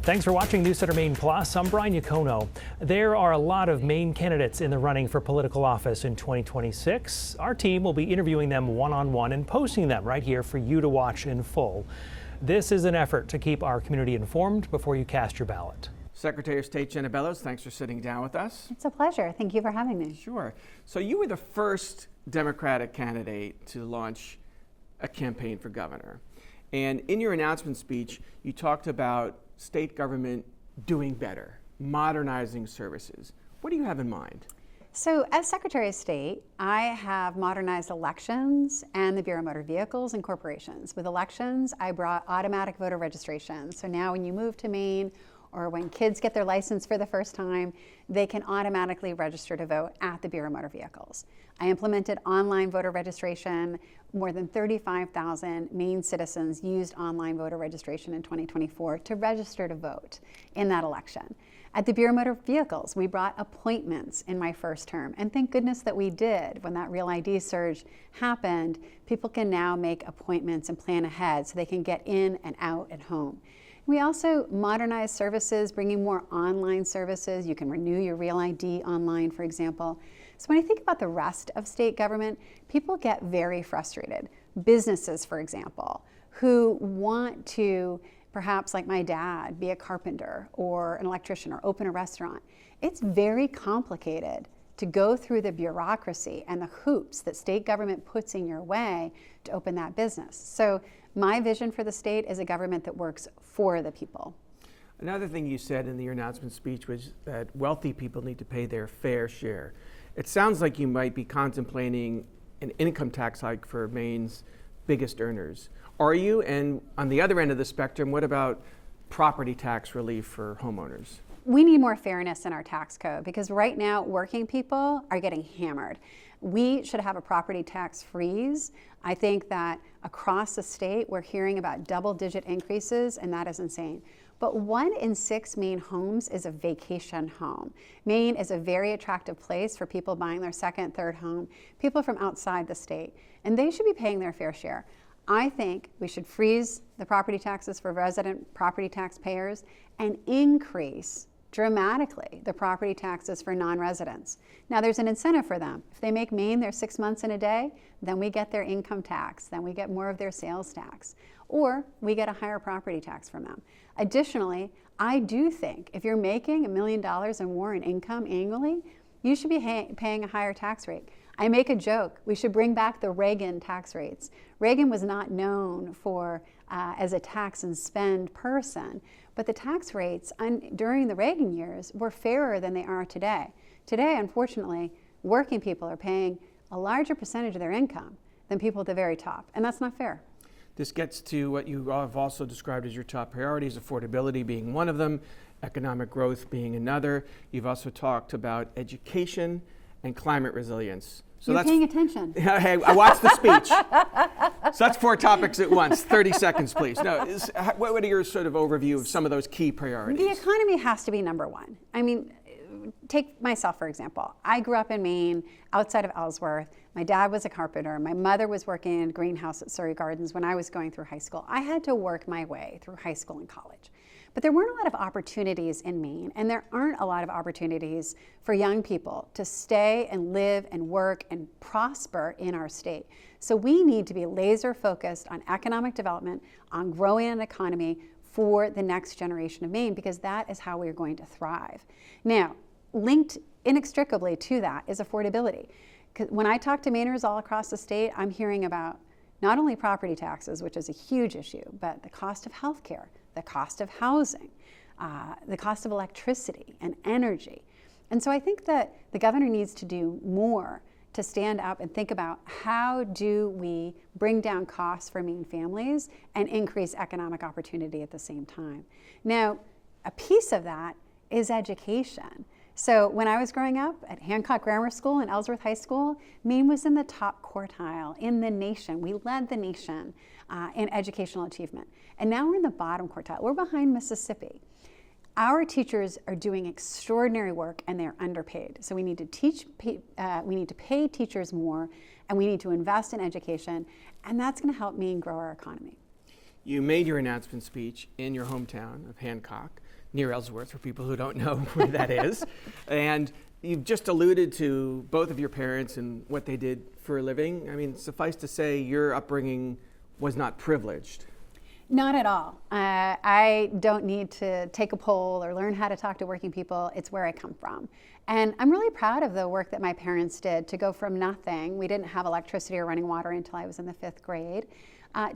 Thanks for watching News Center Maine Plus. I'm Brian Yacono. There are a lot of Maine candidates in the running for political office in 2026. Our team will be interviewing them one-on-one and posting them right here for you to watch in full. This is an effort to keep our community informed before you cast your ballot. Secretary of State Shenna Bellows, thanks for sitting down with us. It's a pleasure. Thank you for having me. Sure. So you were the first Democratic candidate to launch a campaign for governor. And in your announcement speech, you talked about state government doing better, modernizing services. What do you have in mind? So as Secretary of State, I have modernized elections and the Bureau of Motor Vehicles and corporations. With elections, I brought automatic voter registration. So now when you move to Maine or when kids get their license for the first time, they can automatically register to vote at the Bureau of Motor Vehicles. I implemented online voter registration. More than 35,000 Maine citizens used online voter registration in 2024 to register to vote in that election. At the Bureau of Motor Vehicles, we brought appointments in my first term, and thank goodness that we did. When that Real ID surge happened, people can now make appointments and plan ahead so they can get in and out at home. We also modernized services, bringing more online services. You can renew your Real ID online, for example. So when I think about the rest of state government, people get very frustrated. Businesses, for example, who want to, perhaps like my dad, be a carpenter or an electrician or open a restaurant. It's very complicated to go through the bureaucracy and the hoops that state government puts in your way to open that business. So my vision for the state is a government that works for the people. Another thing you said in your announcement speech was that wealthy people need to pay their fair share. It sounds like you might be contemplating an income tax hike for Maine's biggest earners. Are you? And on the other end of the spectrum, what about property tax relief for homeowners? We need more fairness in our tax code because right now working people are getting hammered. We should have a property tax freeze. I think that across the state we're hearing about double-digit increases, and that is insane. But 1 in 6 Maine homes is a vacation home. Maine is a very attractive place for people buying their second, third home, people from outside the state, and they should be paying their fair share. I think we should freeze the property taxes for resident property taxpayers and increase dramatically the property taxes for non-residents. Now there's an incentive for them. If they make Maine their 6 months in a day, then we get their income tax, then we get more of their sales tax, or we get a higher property tax from them. Additionally, I do think if you're making $1 million or more in income annually, you should be paying a higher tax rate. I make a joke, we should bring back the Reagan tax rates. Reagan was not known for as a tax and spend person, but the tax rates during the Reagan years were fairer than they are today. Today, unfortunately, working people are paying a larger percentage of their income than people at the very top, and that's not fair. This gets to what you have also described as your top priorities, affordability being one of them, economic growth being another. You've also talked about education and climate resilience. So you're paying attention. Hey, I watched the speech. So that's 4 topics at once. 30 seconds, please. No, what are your sort of overview of some of those key priorities? The economy has to be number one. I mean, take myself, for example. I grew up in Maine, outside of Ellsworth. My dad was a carpenter. My mother was working in a greenhouse at Surrey Gardens when I was going through high school. I had to work my way through high school and college. But there weren't a lot of opportunities in Maine, and there aren't a lot of opportunities for young people to stay and live and work and prosper in our state. So we need to be laser focused on economic development, on growing an economy for the next generation of Maine, because that is how we're going to thrive. Now, linked inextricably to that is affordability. When I talk to Mainers all across the state, I'm hearing about not only property taxes, which is a huge issue, but the cost of healthcare, the cost of housing, the cost of electricity and energy. And so I think that the governor needs to do more to stand up and think about how do we bring down costs for Maine families and increase economic opportunity at the same time. Now, a piece of that is education. So when I was growing up at Hancock Grammar School and Ellsworth High School, Maine was in the top quartile in the nation. We led the nation in educational achievement. And now we're in the bottom quartile. We're behind Mississippi. Our teachers are doing extraordinary work and they're underpaid. So we need to pay teachers more, and we need to invest in education, and that's going to help Maine grow our economy. You made your announcement speech in your hometown of Hancock. near Ellsworth, for people who don't know where that is. And you've just alluded to both of your parents and what they did for a living. I mean, suffice to say, your upbringing was not privileged. Not at all. I don't need to take a poll or learn how to talk to working people. It's where I come from. And I'm really proud of the work that my parents did to go from nothing. We didn't have electricity or running water until I was in the 5th grade.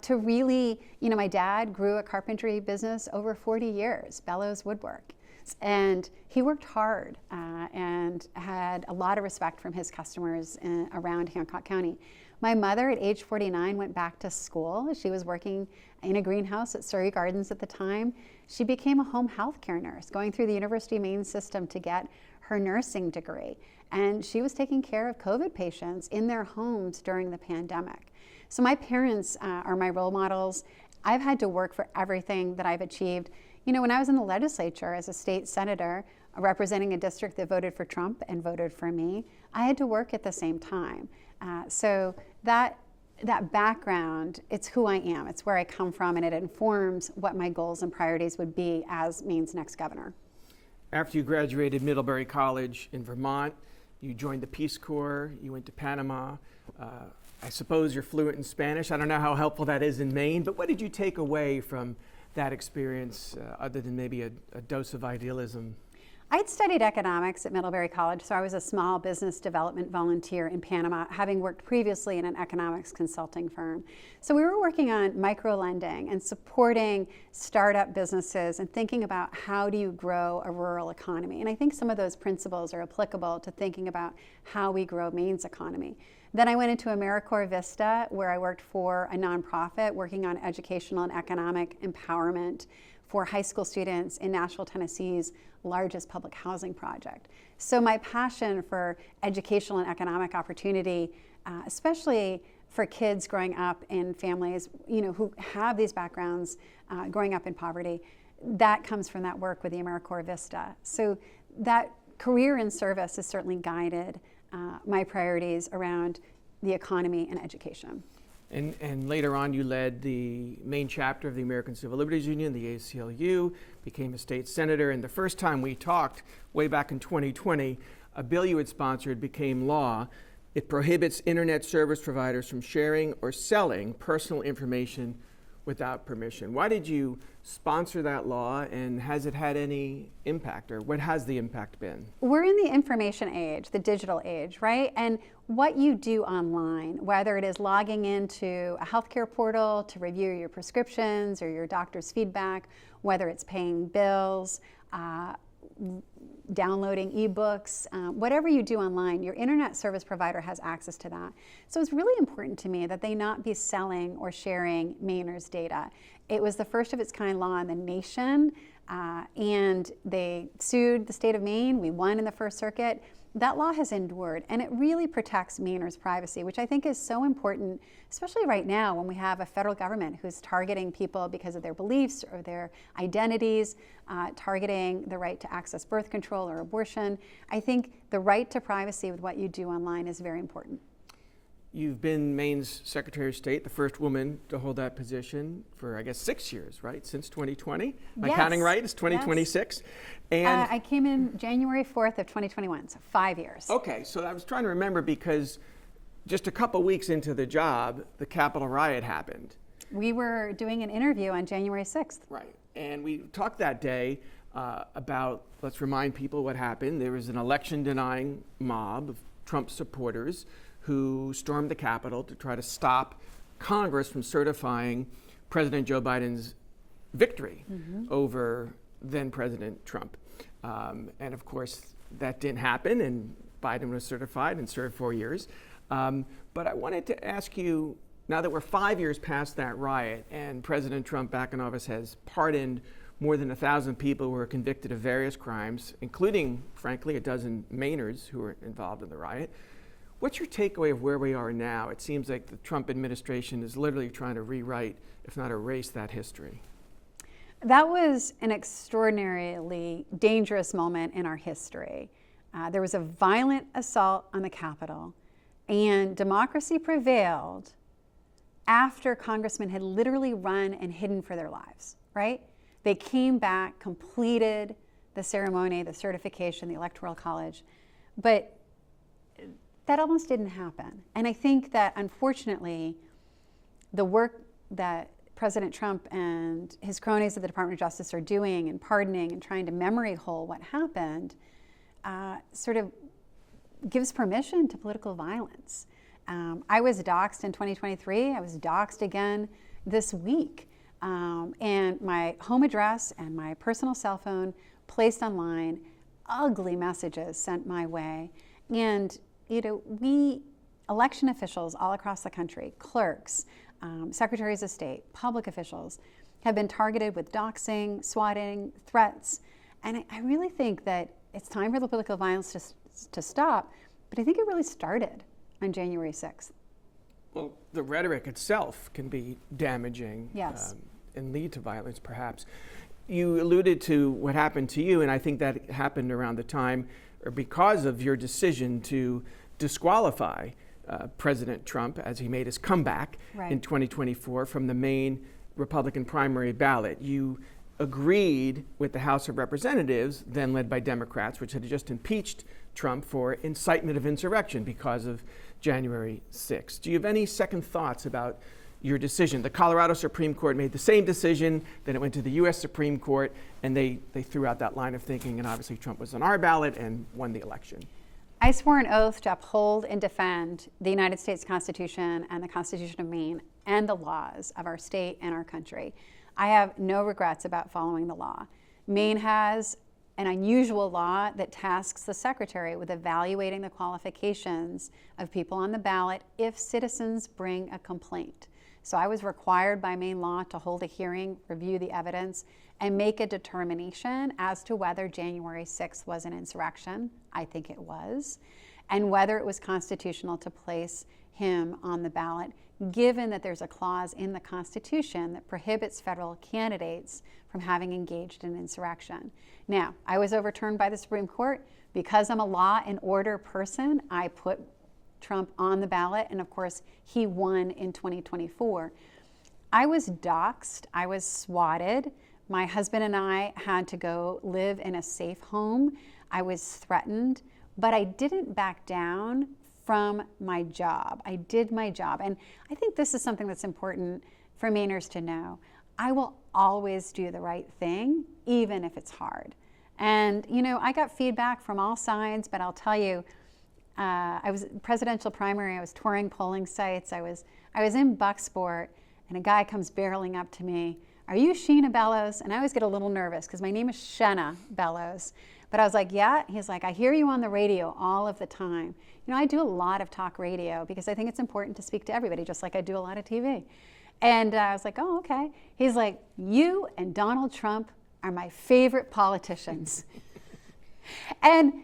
To really, my dad grew a carpentry business over 40 years, Bellows Woodwork. And he worked hard and had a lot of respect from his customers around Hancock County. My mother at age 49 went back to school. She was working in a greenhouse at Surrey Gardens at the time. She became a home health care nurse, going through the University of Maine system to get her nursing degree. And she was taking care of COVID patients in their homes during the pandemic. So my parents are my role models. I've had to work for everything that I've achieved. When I was in the legislature as a state senator, representing a district that voted for Trump and voted for me, I had to work at the same time. So that background, it's who I am, it's where I come from, and it informs what my goals and priorities would be as Maine's next governor. After you graduated Middlebury College in Vermont, you joined the Peace Corps, you went to Panama. I suppose you're fluent in Spanish. I don't know how helpful that is in Maine, but what did you take away from that experience other than maybe a dose of idealism? I'd studied economics at Middlebury College, so I was a small business development volunteer in Panama, having worked previously in an economics consulting firm. So we were working on micro-lending and supporting startup businesses and thinking about how do you grow a rural economy. And I think some of those principles are applicable to thinking about how we grow Maine's economy. Then I went into AmeriCorps Vista, where I worked for a nonprofit working on educational and economic empowerment for high school students in Nashville, Tennessee's largest public housing project. So my passion for educational and economic opportunity, especially for kids growing up in families who have these backgrounds, growing up in poverty, that comes from that work with the AmeriCorps Vista. So that career in service has certainly guided my priorities around the economy and education. And later on, you led the Maine chapter of the American Civil Liberties Union, the ACLU, became a state senator, and the first time we talked, way back in 2020, a bill you had sponsored became law. It prohibits internet service providers from sharing or selling personal information without permission. Why did you sponsor that law, and has it had any impact, or what has the impact been? We're in the information age, the digital age, right? And what you do online, whether it is logging into a healthcare portal to review your prescriptions or your doctor's feedback, whether it's paying bills, downloading ebooks, whatever you do online, your internet service provider has access to that. So it's really important to me that they not be selling or sharing Mainers' data. It was the first of its kind law in the nation, and they sued the state of Maine. We won in the First Circuit. That law has endured, and it really protects Mainers' privacy, which I think is so important, especially right now when we have a federal government who's targeting people because of their beliefs or their identities, targeting the right to access birth control or abortion. I think the right to privacy with what you do online is very important. You've been Maine's Secretary of State, the first woman to hold that position for, I guess, 6 years, right? Since 2020? Am I counting right? It's 2026? Yes. And I came in January 4th of 2021, so 5 years. Okay, so I was trying to remember because just a couple weeks into the job, the Capitol riot happened. We were doing an interview on January 6th. Right, and we talked that day about, let's remind people what happened. There was an election-denying mob of Trump supporters who stormed the Capitol to try to stop Congress from certifying President Joe Biden's victory over then President Trump. And of course, that didn't happen, and Biden was certified and served 4 years. But I wanted to ask you, now that we're 5 years past that riot and President Trump back in office has pardoned more than 1,000 people who were convicted of various crimes, including, frankly, a dozen Mainers who were involved in the riot, what's your takeaway of where we are now? It seems like the Trump administration is literally trying to rewrite, if not erase, that history. That was an extraordinarily dangerous moment in our history. There was a violent assault on the Capitol, and democracy prevailed after congressmen had literally run and hidden for their lives, right? They came back, completed the ceremony, the certification, the Electoral College, but that almost didn't happen. And I think that, unfortunately, the work that President Trump and his cronies at the Department of Justice are doing and pardoning and trying to memory hole what happened sort of gives permission to political violence. I was doxxed in 2023. I was doxxed again this week. And my home address and my personal cell phone placed online, ugly messages sent my way. And, we, election officials all across the country, clerks, secretaries of state, public officials, have been targeted with doxing, swatting, threats. And I really think that it's time for the political violence to stop, but I think it really started on January 6th. Well, the rhetoric itself can be damaging. Yes. And lead to violence, perhaps. You alluded to what happened to you, and I think that happened around the time or because of your decision to disqualify President Trump as he made his comeback in 2024 from the Maine Republican primary ballot. You agreed with the House of Representatives, then led by Democrats, which had just impeached Trump for incitement of insurrection because of January 6th. Do you have any second thoughts about your decision? The Colorado Supreme Court made the same decision, then it went to the U.S. Supreme Court, and they threw out that line of thinking, and obviously Trump was on our ballot and won the election. I swore an oath to uphold and defend the United States Constitution and the Constitution of Maine and the laws of our state and our country. I have no regrets about following the law. Maine has an unusual law that tasks the Secretary with evaluating the qualifications of people on the ballot if citizens bring a complaint. So I was required by Maine law to hold a hearing, review the evidence, and make a determination as to whether January 6th was an insurrection. I think it was. And whether it was constitutional to place him on the ballot, given that there's a clause in the Constitution that prohibits federal candidates from having engaged in insurrection. Now, I was overturned by the Supreme Court. Because I'm a law and order person, I put Trump on the ballot, and of course, he won in 2024. I was doxxed, I was swatted. My husband and I had to go live in a safe home. I was threatened, but I didn't back down from my job. I did my job. And I think this is something that's important for Mainers to know. I will always do the right thing, even if it's hard. And, I got feedback from all sides, but I'll tell you, I was presidential primary, I was touring polling sites, I was in Bucksport, and a guy comes barreling up to me, "Are you Shenna Bellows?" And I always get a little nervous because my name is Shenna Bellows. But I was like, "Yeah." He's like, "I hear you on the radio all of the time." I do a lot of talk radio because I think it's important to speak to everybody, just like I do a lot of TV. And I was like, "Oh, okay." He's like, "You and Donald Trump are my favorite politicians." And,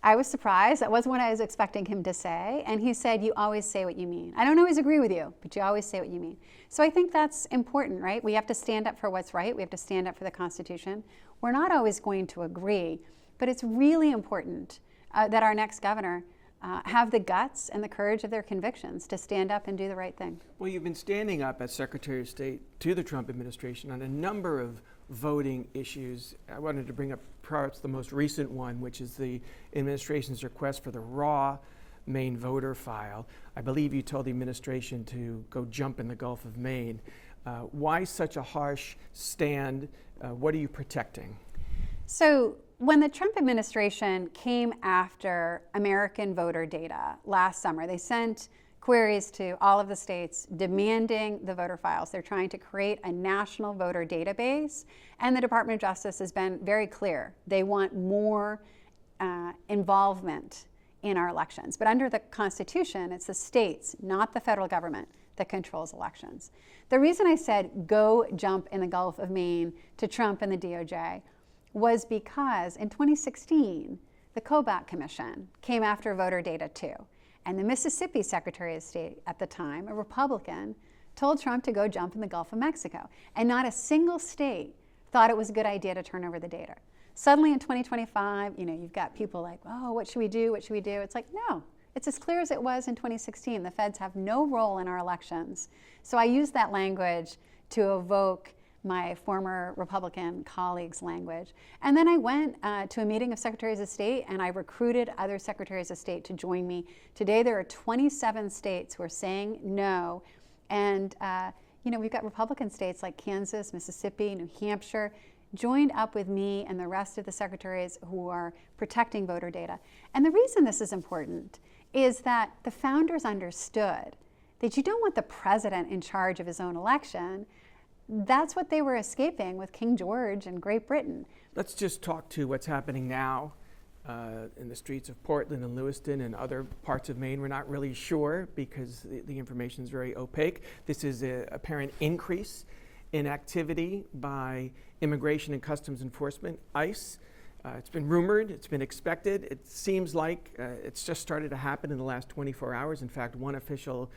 I was surprised. That wasn't what I was expecting him to say. And he said, "You always say what you mean. I don't always agree with you, but you always say what you mean." So I think that's important, right? We have to stand up for what's right. We have to stand up for the Constitution. We're not always going to agree, but it's really important that our next governor have the guts and the courage of their convictions to stand up and do the right thing. Well, you've been standing up as Secretary of State to the Trump administration on a number of voting issues. I wanted to bring up perhaps the most recent one, which is the administration's request for the raw Maine voter file. I believe you told the administration to go jump in the Gulf of Maine. Why such a harsh stand? What are you protecting? So when the Trump administration came after American voter data last summer, they sent queries to all of the states demanding the voter files. They're trying to create a national voter database, and the Department of Justice has been very clear. They want more involvement in our elections. But under the Constitution, it's the states, not the federal government, that controls elections. The reason I said go jump in the Gulf of Maine to Trump and the DOJ was because in 2016, the Kobach Commission came after voter data too. And the Mississippi Secretary of State at the time, a Republican, told Trump to go jump in the Gulf of Mexico. And not a single state thought it was a good idea to turn over the data. Suddenly in 2025, you've got people like, "Oh, what should we do? What should we do?" It's like, no, it's as clear as it was in 2016. The feds have no role in our elections. So I use that language to evoke my former Republican colleagues' language. And then I went to a meeting of Secretaries of State, and I recruited other Secretaries of State to join me. Today there are 27 states who are saying no, and we've got Republican states like Kansas, Mississippi, New Hampshire, joined up with me and the rest of the secretaries who are protecting voter data. And the reason this is important is that the founders understood that you don't want the president in charge of his own election. That's what they were escaping with King George and Great Britain. Let's just talk to what's happening now in the streets of Portland and Lewiston and other parts of Maine. We're not really sure because the information is very opaque. This is an apparent increase in activity by Immigration and Customs Enforcement, ICE. It's been rumored, it's been expected. It seems like it's just started to happen in the last 24 hours. In fact, one official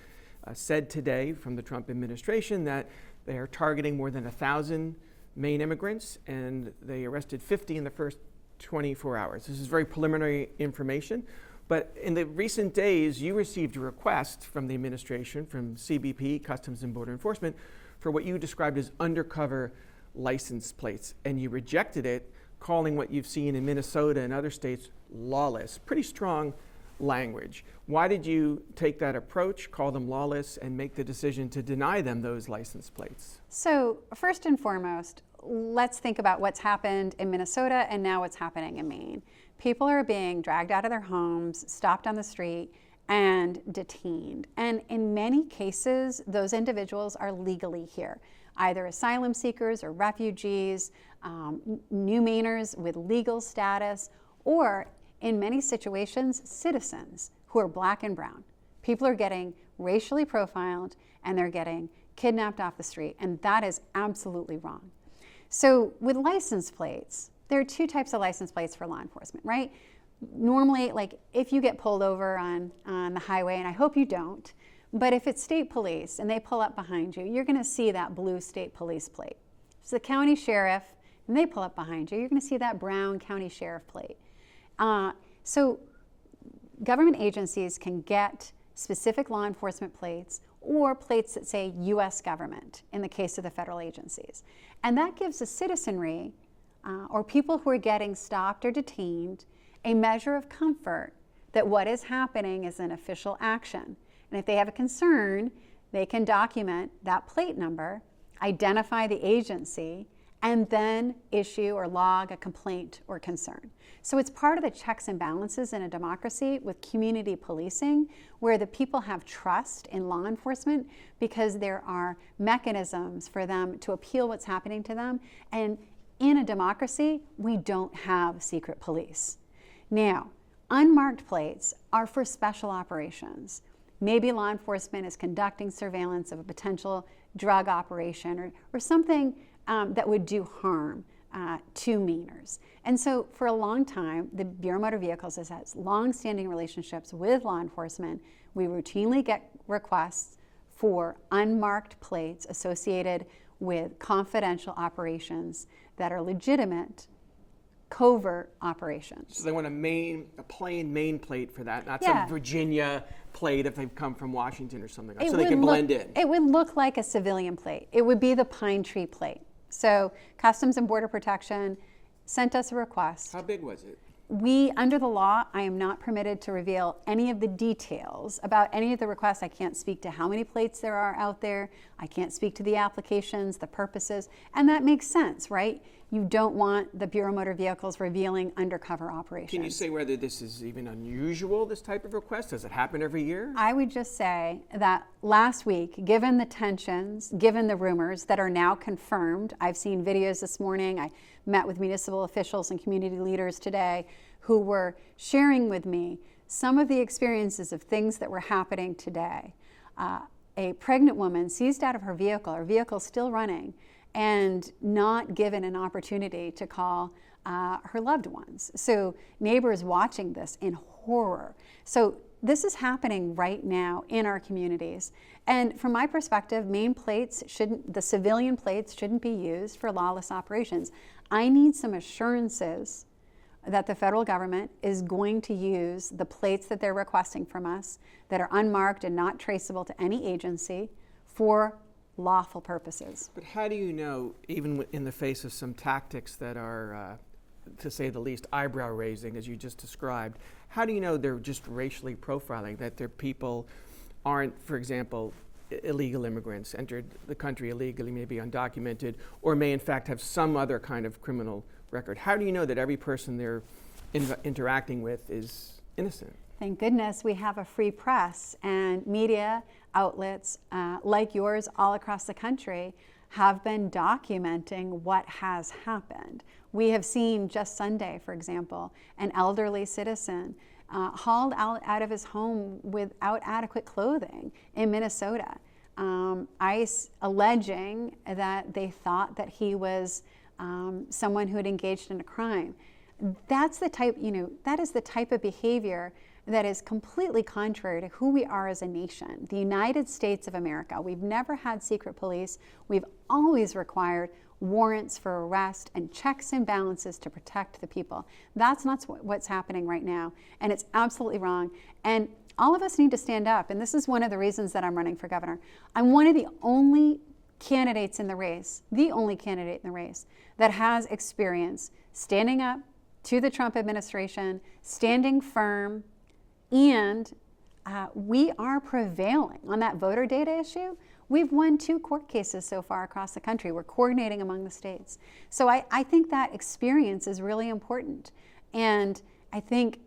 said today from the Trump administration that they are targeting more than 1,000 Maine immigrants, and they arrested 50 in the first 24 hours. This is very preliminary information, but in the recent days, you received a request from the administration, from CBP, Customs and Border Enforcement, for what you described as undercover license plates, and you rejected it, calling what you've seen in Minnesota and other states lawless. Pretty strong language. Why did you take that approach, call them lawless, and make the decision to deny them those license plates? So first and foremost, let's think about what's happened in Minnesota and now what's happening in Maine. People are being dragged out of their homes, stopped on the street, and detained. And in many cases, those individuals are legally here, either asylum seekers or refugees, new Mainers with legal status, or in many situations, citizens who are black and brown. People are getting racially profiled and they're getting kidnapped off the street, and that is absolutely wrong. So with license plates, there are two types of license plates for law enforcement, right? Normally, like if you get pulled over on the highway, and I hope you don't, but if it's state police and they pull up behind you, you're gonna see that blue state police plate. If it's the county sheriff and they pull up behind you, you're gonna see that brown county sheriff plate. So government agencies can get specific law enforcement plates or plates that say U.S. government in the case of the federal agencies. And that gives the citizenry or people who are getting stopped or detained a measure of comfort that what is happening is an official action. And if they have a concern, they can document that plate number, identify the agency, and then issue or log a complaint or concern. So it's part of the checks and balances in a democracy with community policing, where the people have trust in law enforcement because there are mechanisms for them to appeal what's happening to them. And in a democracy, we don't have secret police. Now, unmarked plates are for special operations. Maybe law enforcement is conducting surveillance of a potential drug operation or something that would do harm to Mainers. And so for a long time, the Bureau of Motor Vehicles has had long-standing relationships with law enforcement. We routinely get requests for unmarked plates associated with confidential operations that are legitimate covert operations. So they want a plain Maine plate for that, not some Virginia plate if they've come from Washington or something, so they can blend in. It would look like a civilian plate. It would be the pine tree plate. So Customs and Border Protection sent us a request. How big was it? We, under the law, I am not permitted to reveal any of the details about any of the requests. I can't speak to how many plates there are out there. I can't speak to the applications, the purposes, and that makes sense, right? You don't want the Bureau of Motor Vehicles revealing undercover operations. Can you say whether this is even unusual, this type of request? Does it happen every year? I would just say that last week, given the tensions, given the rumors that are now confirmed, I've seen videos this morning, I met with municipal officials and community leaders today who were sharing with me some of the experiences of things that were happening today. A pregnant woman seized out of her vehicle still running, and not given an opportunity to call her loved ones. So neighbors watching this in horror. So this is happening right now in our communities. And from my perspective, the civilian plates shouldn't be used for lawless operations. I need some assurances that the federal government is going to use the plates that they're requesting from us that are unmarked and not traceable to any agency for lawful purposes. But how do you know, even in the face of some tactics that are, to say the least, eyebrow raising, as you just described, how do you know they're just racially profiling, that their people aren't, for example, illegal immigrants, entered the country illegally, maybe undocumented, or may in fact have some other kind of criminal record? How do you know that every person they're interacting with is innocent? Thank goodness we have a free press, and media outlets like yours all across the country have been documenting what has happened. We have seen just Sunday, for example, an elderly citizen hauled out of his home without adequate clothing in Minnesota. ICE alleging that they thought that he was someone who had engaged in a crime. That's the type, that is the type of behavior that is completely contrary to who we are as a nation. The United States of America, we've never had secret police. We've always required warrants for arrest and checks and balances to protect the people. That's not what's happening right now, and it's absolutely wrong. And all of us need to stand up, and this is one of the reasons that I'm running for governor. I'm one of the only candidates in the race, the only candidate in the race, that has experience standing up to the Trump administration, standing firm, and we are prevailing on that voter data issue. We've won 2 court cases so far across the country. We're coordinating among the states. So I think that experience is really important. And I think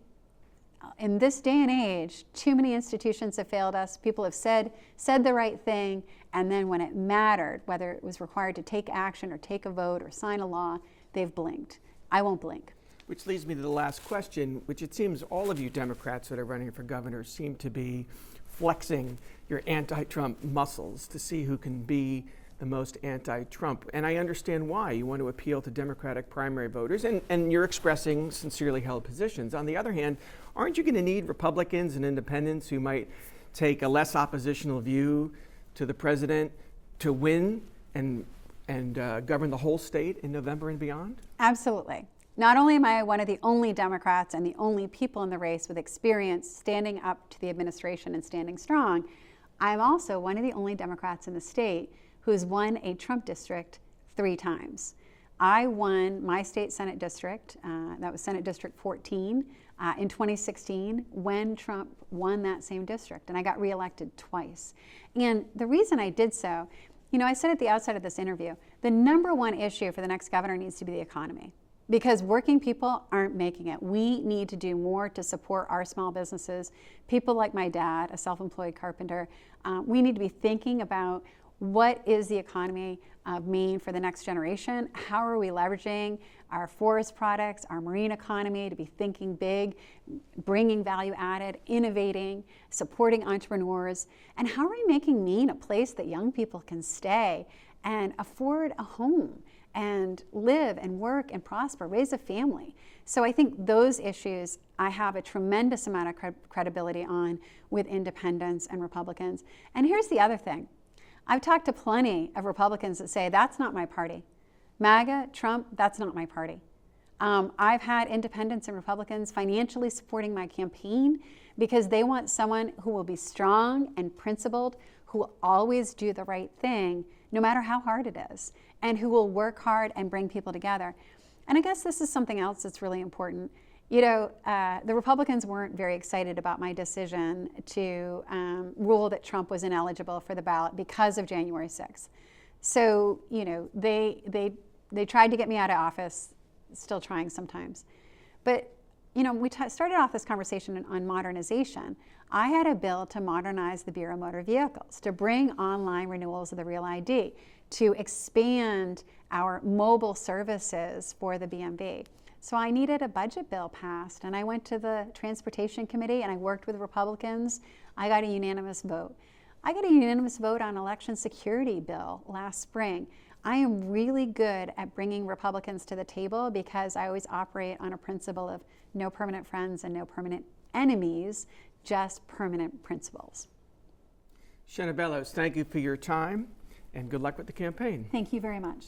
in this day and age, too many institutions have failed us. People have said the right thing, and then when it mattered, whether it was required to take action or take a vote or sign a law, they've blinked. I won't blink. Which leads me to the last question, which it seems all of you Democrats that are running for governor seem to be flexing your anti-Trump muscles to see who can be the most anti-Trump. And I understand why. You want to appeal to Democratic primary voters, and you're expressing sincerely held positions. On the other hand, aren't you going to need Republicans and independents who might take a less oppositional view to the president to win and govern the whole state in November and beyond? Absolutely. Not only am I one of the only Democrats and the only people in the race with experience standing up to the administration and standing strong, I'm also one of the only Democrats in the state who's won a Trump district 3 times. I won my state Senate district, that was Senate District 14, in 2016 when Trump won that same district, and I got reelected twice. And the reason I did so, I said at the outset of this interview, the #1 issue for the next governor needs to be the economy. Because working people aren't making it. We need to do more to support our small businesses. People like my dad, a self-employed carpenter, we need to be thinking about what is the economy of Maine for the next generation? How are we leveraging our forest products, our marine economy to be thinking big, bringing value added, innovating, supporting entrepreneurs? And how are we making Maine a place that young people can stay and afford a home and live and work and prosper, raise a family? So I think those issues I have a tremendous amount of credibility on with independents and Republicans. And here's the other thing. I've talked to plenty of Republicans that say, that's not my party. MAGA, Trump, that's not my party. I've had independents and Republicans financially supporting my campaign because they want someone who will be strong and principled, who will always do the right thing, no matter how hard it is, and who will work hard and bring people together. And I guess this is something else that's really important. The Republicans weren't very excited about my decision to rule that Trump was ineligible for the ballot because of January 6th. So, they tried to get me out of office, still trying sometimes. But, we started off this conversation on modernization. I had a bill to modernize the Bureau of Motor Vehicles, to bring online renewals of the Real ID, to expand our mobile services for the BMV. So I needed a budget bill passed, and I went to the Transportation Committee and I worked with Republicans. I got a unanimous vote. I got a unanimous vote on election security bill last spring. I am really good at bringing Republicans to the table because I always operate on a principle of no permanent friends and no permanent enemies, just permanent principles. Shenna Bellows, thank you for your time and good luck with the campaign. Thank you very much.